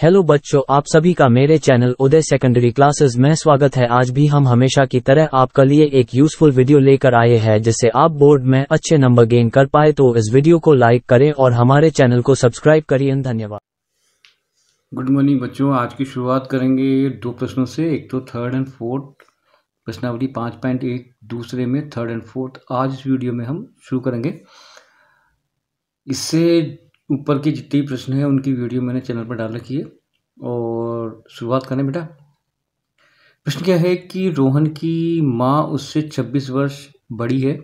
Hello बच्चों, आप सभी का मेरे चैनल उदय सेकेंडरी क्लासेस में स्वागत है। आज भी हम हमेशा की तरह आपके लिए एक यूजफुल वीडियो लेकर आए हैं जिससे आप बोर्ड में अच्छे नंबर गेन कर पाए। तो इस वीडियो को लाइक करें और हमारे चैनल को सब्सक्राइब करिए। धन्यवाद। गुड मॉर्निंग बच्चों, आज की शुरुआत करेंगे दो प्रश्नों से। एक तो थर्ड एंड फोर्थ प्रश्नावली 5.1, दूसरे में थर्ड एंड फोर्थ। आज इस वीडियो में हम शुरू करेंगे। इससे ऊपर के जितने भी प्रश्न हैं उनकी वीडियो मैंने चैनल पर डाल रखी है। और शुरुआत करें बेटा। प्रश्न क्या है कि रोहन की माँ उससे 26 वर्ष बड़ी है।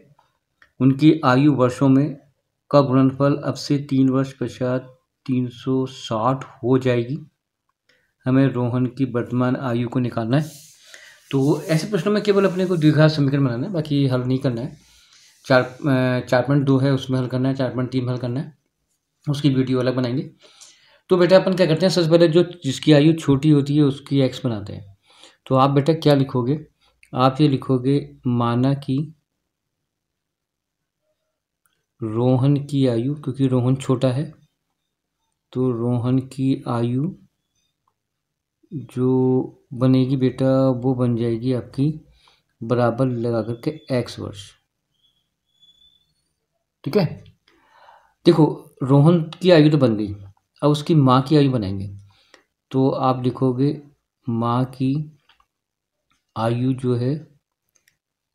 उनकी आयु वर्षों में का गुणनफल अब से 3 वर्ष पश्चात 360 हो जाएगी। हमें रोहन की वर्तमान आयु को निकालना है। तो ऐसे प्रश्नों में केवल अपने को द्विघात समीकरण बनाना है, बाकी हल नहीं करना है। 4.2 है उसमें हल करना है, 4.3 में हल करना है, उसकी वीडियो अलग बनाएंगे। तो बेटा अपन क्या करते हैं, सबसे पहले जो जिसकी आयु छोटी होती है उसकी एक्स बनाते हैं। तो आप बेटा क्या लिखोगे, आप ये लिखोगे माना कि रोहन की आयु, क्योंकि रोहन छोटा है तो रोहन की आयु जो बनेगी बेटा वो बन जाएगी आपकी बराबर लगा करके एक्स वर्ष। ठीक है। देखो रोहन की आयु तो बन गई, अब उसकी माँ की आयु बनाएंगे। तो आप लिखोगे माँ की आयु जो है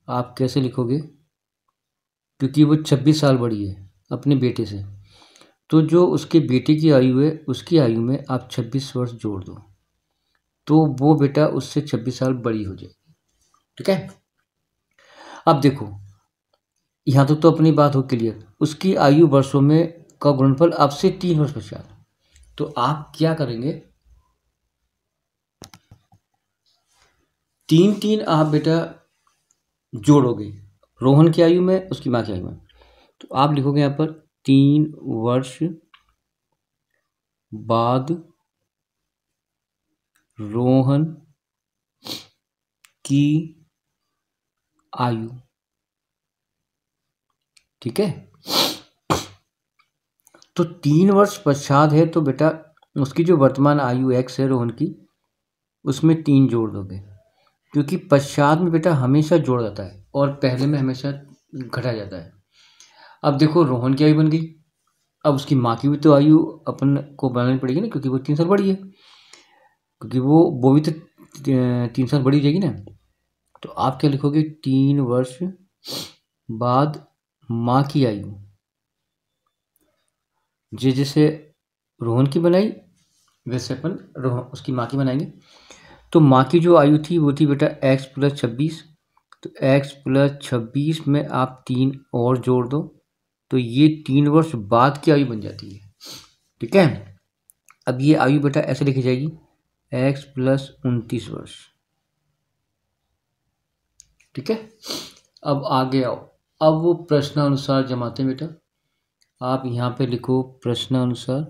आप कैसे लिखोगे, क्योंकि वो 26 साल बड़ी है अपने बेटे से, तो जो उसके बेटे की आयु है उसकी आयु में आप 26 वर्ष जोड़ दो तो वो बेटा उससे 26 साल बड़ी हो जाएगी। ठीक है। अब देखो यहाँ तक तो अपनी बात हो क्लियर। उसकी आयु वर्षों में का गुणनफल अब से 3 वर्ष पश्चात। तो आप क्या करेंगे, 3 आप बेटा जोड़ोगे रोहन की आयु में उसकी माँ की आयु में। तो आप लिखोगे यहाँ पर 3 वर्ष बाद रोहन की आयु। ठीक है। तो 3 वर्ष पश्चात है तो बेटा उसकी जो वर्तमान आयु एक्स है रोहन की, उसमें 3 जोड़ दोगे, क्योंकि पश्चात में बेटा हमेशा जोड़ जाता है और पहले में हमेशा घटा जाता है। अब देखो रोहन की आयु बन गई, अब उसकी माँ की भी तो आयु अपन को बनानी पड़ेगी ना, क्योंकि वो 3 साल बड़ी है, क्योंकि वो भी तो 3 साल बड़ी हो जाएगी ना। तो आप क्या लिखोगे, 3 वर्ष बाद माँ की आयु, जैसे रोहन की बनाई वैसे अपन उसकी माँ की बनाएंगे। तो माँ की जो आयु थी वो थी बेटा x + 26। तो x + 26 में आप 3 और जोड़ दो तो ये 3 वर्ष बाद की आयु बन जाती है। ठीक है। अब ये आयु बेटा ऐसे लिखी जाएगी x + 29 वर्ष। ठीक है। अब आगे आओ, अब वो प्रश्नानुसार जमाते हैं बेटा। आप यहाँ पे लिखो प्रश्नानुसार।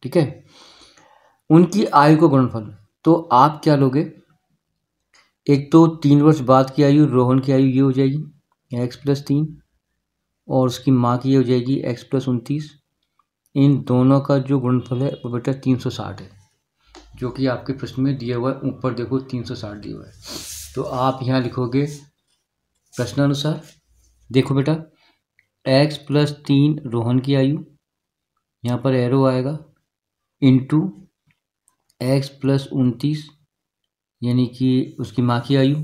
ठीक है। उनकी आयु को गुणनफल, तो आप क्या लोगे, एक तो 3 वर्ष बाद की आयु रोहन की आयु ये हो जाएगी x + 3 और उसकी माँ की ये हो जाएगी x + 29। इन दोनों का जो गुणनफल है वो बेटा 360 है, जो कि आपके प्रश्न में दिया हुआ है। ऊपर देखो 360 दिया हुआ है। तो आप यहाँ लिखोगे प्रश्नानुसार। देखो बेटा x + 3 रोहन की आयु, यहाँ पर एरो आएगा, इंटू x + 29 यानी कि उसकी माँ की आयु,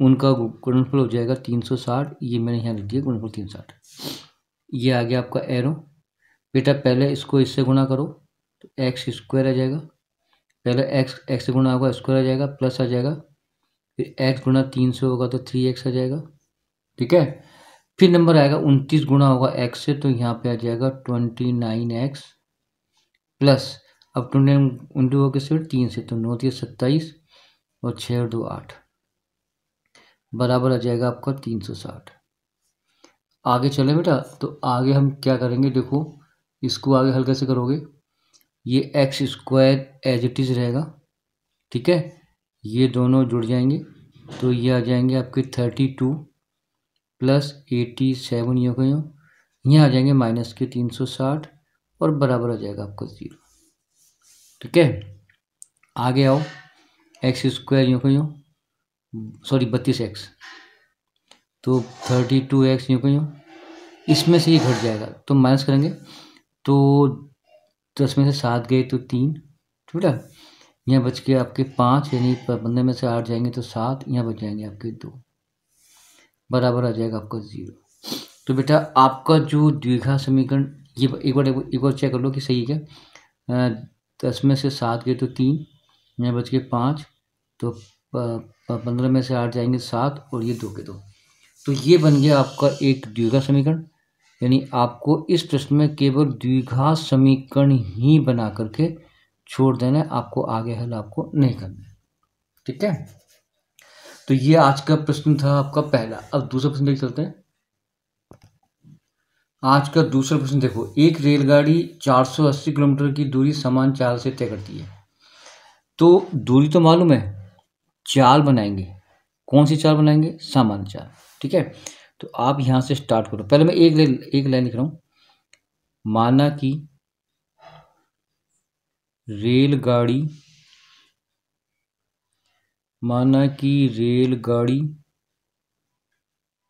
उनका गुणनफल हो जाएगा 360। ये मैंने यहाँ लिख दिया गुणनफल 360। ये आ गया आपका एरो। बेटा पहले इसको इससे गुणा करो तो x² आ जाएगा, पहले x से गुणा होगा स्क्वायर आ जाएगा, प्लस आ जाएगा, फिर x गुणा 3 से होगा तो 3x आ जाएगा। ठीक है। फिर नंबर आएगा 29 गुणा होगा x से, तो यहाँ पे आ जाएगा 29x प्लस, अब 29 होगा किससे 3 से, तो 9 × 27 और 6 और 2 8 बराबर आ जाएगा आपका 360। आगे चले बेटा, तो आगे हम क्या करेंगे, देखो इसको आगे हल कैसे करोगे, ये x² एज इट इज़ रहेगा। ठीक है। ये दोनों जुड़ जाएंगे तो ये आ जाएंगे आपके 32 + 87 ये हो गए, यहाँ आ जाएंगे माइनस के 360 और बराबर आ जाएगा आपका 0। ठीक है, आगे आओ, एक्स स्क्वायर यूँ को यूँ, सॉरी 32x, तो 32x यूँ को यूँ, इसमें से ये घट जाएगा तो माइनस करेंगे तो 10 में से 7 गए तो 3, ठीक है। यहाँ बच के आपके 5, यानी 15 में से 8 जाएंगे तो 7, यहाँ बच जाएंगे आपके 2, बराबर आ जाएगा आपका 0। तो बेटा आपका जो द्विघात समीकरण, ये एक बार चेक कर लो कि सही है क्या। 10 में से 7 गए तो 3, यहाँ बच के 5, तो 15 में से 8 जाएंगे 7 और ये 2 के 2। तो ये बन गया आपका एक द्विघात समीकरण। यानी आपको इस प्रश्न में केवल द्विघात समीकरण ही बना करके छोड़ देना है, आपको आगे हल आपको नहीं करना है। ठीक है, तो ये आज का प्रश्न था आपका पहला। अब दूसरा प्रश्न देख चलते हैं। आज का दूसरा प्रश्न देखो, एक रेलगाड़ी 480 किलोमीटर की दूरी समान चाल से तय करती है। तो दूरी तो मालूम है, चाल बनाएंगे। कौन सी चाल बनाएंगे? सामान्य चाल। ठीक है, तो आप यहां से स्टार्ट करो। पहले मैं एक लाइन लिख रहा हूं। माना कि रेलगाड़ी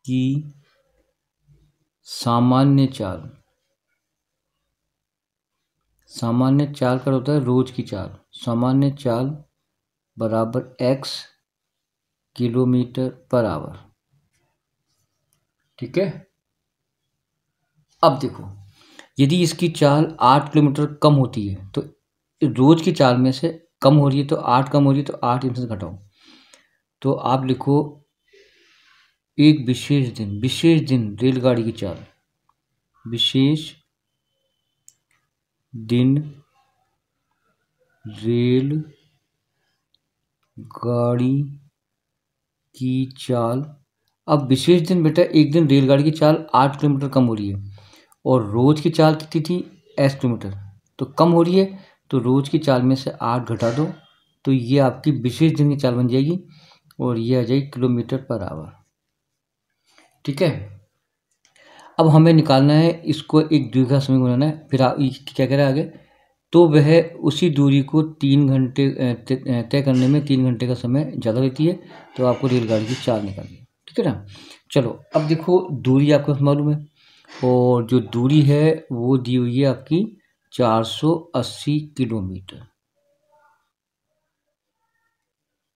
की सामान्य चाल का होता है रोज की चाल। सामान्य चाल बराबर x किलोमीटर पर आवर। ठीक है, अब देखो, यदि इसकी चाल 8 किलोमीटर कम होती है, तो रोज की चाल में से कम हो रही है तो 8 कम हो रही है, तो 8 इनसे घटाओ, तो आप लिखो एक विशेष दिन रेलगाड़ी की चाल, विशेष दिन रेल गाड़ी की चाल। अब विशेष दिन बेटा, एक दिन रेलगाड़ी की चाल 8 किलोमीटर कम हो रही है और रोज की चाल कितनी थी? s किलोमीटर, तो कम हो रही है, तो रोज की चाल में से 8 घटा दो, तो ये आपकी विशेष दिन की चाल बन जाएगी और ये आ जाएगी किलोमीटर पर आवर। ठीक है, अब हमें निकालना है इसको, एक द्विघात समीकरण बनाना है। फिर क्या कह रहा है आगे, तो वह उसी दूरी को 3 घंटे तय करने में 3 घंटे का समय ज़्यादा लेती है, तो आपको रेलगाड़ी की चाल निकालनी है। ठीक है ना, चलो अब देखो, दूरी आपको मालूम है और जो दूरी है वो दी हुई है आपकी 480 किलोमीटर।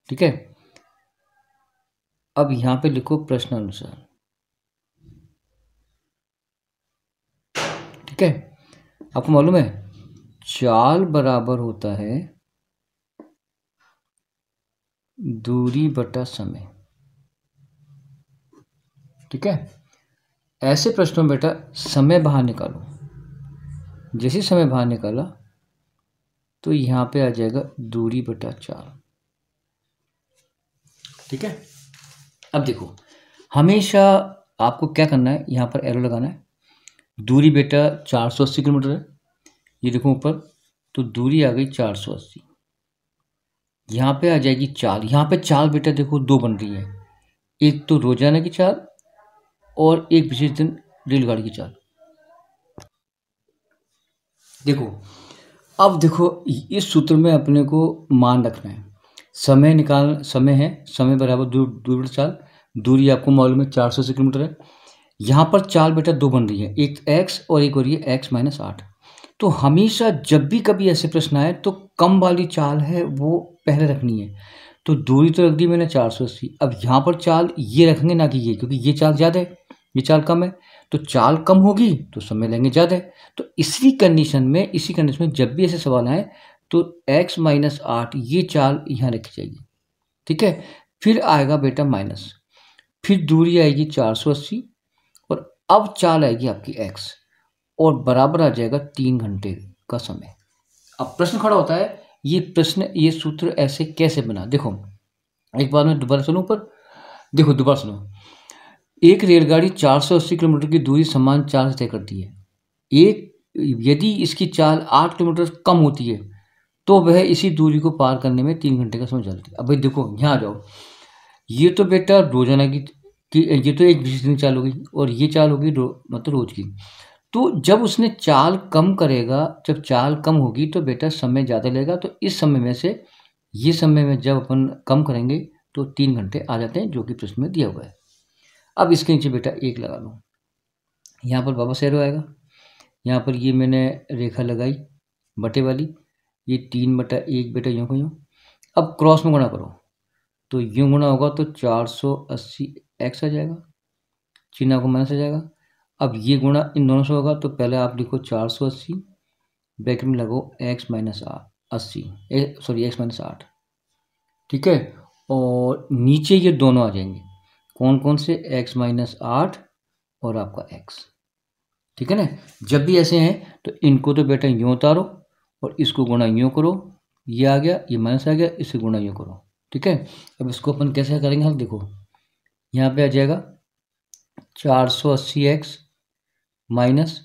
ठीक है, अब यहाँ पे लिखो प्रश्नानुसार। ठीक है, आपको मालूम है चाल बराबर होता है दूरी बटा समय। ठीक है, ऐसे प्रश्नों में बेटा समय बाहर निकालो। जैसे समय बाहर निकाला तो यहाँ पे आ जाएगा दूरी बटा चाल। ठीक है, अब देखो, हमेशा आपको क्या करना है, यहाँ पर एरो लगाना है। दूरी बेटा 480 किलोमीटर है, ये देखो ऊपर, तो दूरी आ गई 480। यहाँ पे आ जाएगी चाल। यहाँ पे चाल बेटा देखो दो बन रही है, एक तो रोजाना की चाल और एक विशेष दिन रेलगाड़ी की चाल। देखो, अब देखो इस सूत्र में अपने को मान रखना है, समय है, समय बराबर दूरी चाल। दूरी आपको मालूम है 480 किलोमीटर है। यहाँ पर चाल बेटा दो बन रही है, एक x और एक हो रही है x - 8। तो हमेशा जब भी कभी ऐसे प्रश्न आए तो कम वाली चाल है वो पहले रखनी है। तो दूरी तो रख दी मैंने 480, अब यहाँ पर चाल ये रखेंगे ना कि ये, क्योंकि ये चाल ज़्यादा है, ये चाल कम है, तो चाल कम होगी तो समय लेंगे ज़्यादा है। तो इसी कंडीशन में जब भी ऐसे सवाल आए तो x - 8 ये चाल यहाँ रखी जाएगी। ठीक है, फिर आएगा बेटा माइनस, फिर दूरी आएगी 480 और अब चाल आएगी आपकी x और बराबर आ जाएगा 3 घंटे का समय। अब प्रश्न खड़ा होता है, ये सूत्र ऐसे कैसे बना? देखो, एक बार मैं दोबारा सुनो ऊपर, देखो दोबारा सुनो। एक रेलगाड़ी 480 किलोमीटर की दूरी समान चाल से तय करती है। यदि इसकी चाल 8 किलोमीटर कम होती है तो वह इसी दूरी को पार करने में 3 घंटे का समय चलती है। अब भाई देखो, यहाँ आ जाओ, ये तो बेटा रोजाना की ये तो एक विशेष दिन चाल होगी और ये चाल होगी मतलब रोज की। तो जब उसने चाल कम करेगा, जब चाल कम होगी तो बेटा समय ज़्यादा लेगा। तो इस समय में से ये समय में जब अपन कम करेंगे तो 3 घंटे आ जाते हैं, जो कि प्रश्न में दिया हुआ है। अब इसके नीचे बेटा 1 लगा लो, यहाँ पर वापस एरो आएगा, यहाँ पर ये मैंने रेखा लगाई बटे वाली, ये 3/1 बेटा यूँ को यूँ। अब क्रॉस में गुणा करो, तो यूँ गुणा होगा तो 480x आ जाएगा, चिन्ह को माइनस आ जाएगा। अब ये गुणा इन दोनों से होगा, तो पहले आप लिखो 480 ब्रैकेट में लगो x minus 80, sorry x minus 8, ठीक है। और नीचे ये दोनों आ जाएंगे, कौन कौन से, x माइनस 8 और आपका x, ठीक है ना। जब भी ऐसे हैं तो इनको तो बेटा यूँ उतारो और इसको गुणा यूँ करो, ये आ गया, ये माइनस आ गया, इसे गुणा यूँ करो, ठीक है। अब इसको अपन कैसे करेंगे हल, देखो यहाँ पे आ जाएगा 480x माइनस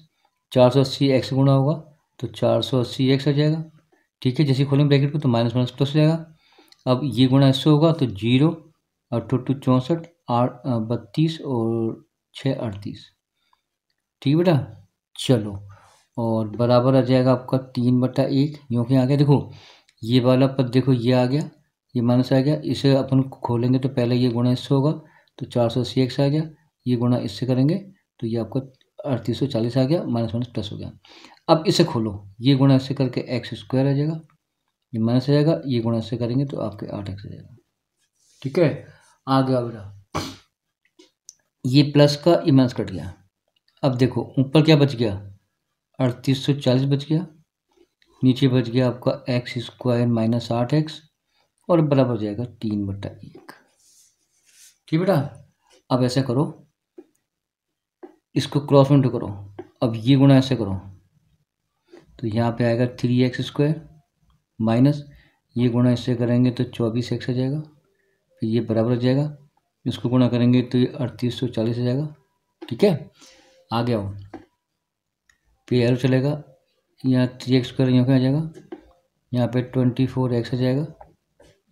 480x गुणा होगा तो 480x आ जाएगा, ठीक है। जैसे खोलेंगे ब्रैकेट को तो माइनस माइनस प्लस हो जाएगा। अब ये गुणा इससे होगा तो 0 और 2 64, 32 और 6 38, ठीक है बेटा। चलो, और बराबर आ जाएगा आपका 3/1, यूँ कि आ गया। देखो ये वाला पद देखो, ये आ गया, ये माइनस आ गया, इसे अपन खोलेंगे तो पहले ये गुणा इससे होगा तो 480x आ गया, ये गुणा इससे करेंगे तो ये आपका 3840 आ गया, माइनस माइनस प्लस हो गया। अब इसे खोलो, ये गुणा इससे करके x² आ जाएगा, ये माइनस आ जाएगा, ये गुणा इससे करेंगे तो आपके 8x आ जाएगा, ठीक है। आ गया बेटा, ये प्लस का ये माइनस कट गया। अब देखो ऊपर क्या बच गया, 3840 बच गया, नीचे बच गया आपका x² माइनस 8x और बराबर हो जाएगा 3/1, ठीक बेटा। अब ऐसा करो, इसको क्रॉस मल्टीप्लाई करो, अब ये गुणा ऐसे करो तो यहाँ पे आएगा 3x² माइनस ये गुणा इससे करेंगे तो 24x आ जाएगा, फिर ये बराबर हो जाएगा, इसको गुणा करेंगे तो ये 3840 आ जाएगा, ठीक है। आ गया हो, फिर एरो चलेगा, यहाँ 3x² यहाँ पे आ जाएगा, यहाँ पे 24x आ जाएगा,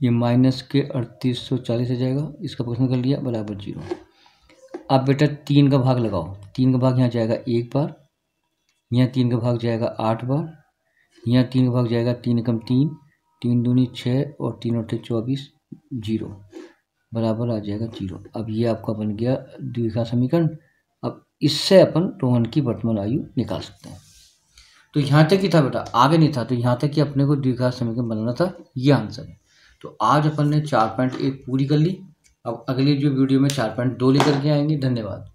ये माइनस के 3840 आ जाएगा, इसका क्वेश्चन कर लिया, बराबर 0। अब बेटा 3 का भाग लगाओ, 3 का भाग यहाँ जाएगा 1 बार, यहाँ 3 का भाग जाएगा 8 बार, यहाँ 3 का भाग जाएगा 3 एकम 3, 3 दूनी 6 और 3 और 24, 0 बराबर आ जाएगा 0। अब ये आपका बन गया द्विघात समीकरण। अब इससे अपन रोहन की वर्तमान आयु निकाल सकते हैं। तो यहाँ तक ही था बेटा, आगे नहीं था। तो यहाँ तक कि अपने को द्विघात समीकरण बनाना था, ये आंसर है। तो आज अपन ने 4.1 पूरी कर ली। अब अगली जो वीडियो में 4.2 लेकर के आएंगे। धन्यवाद।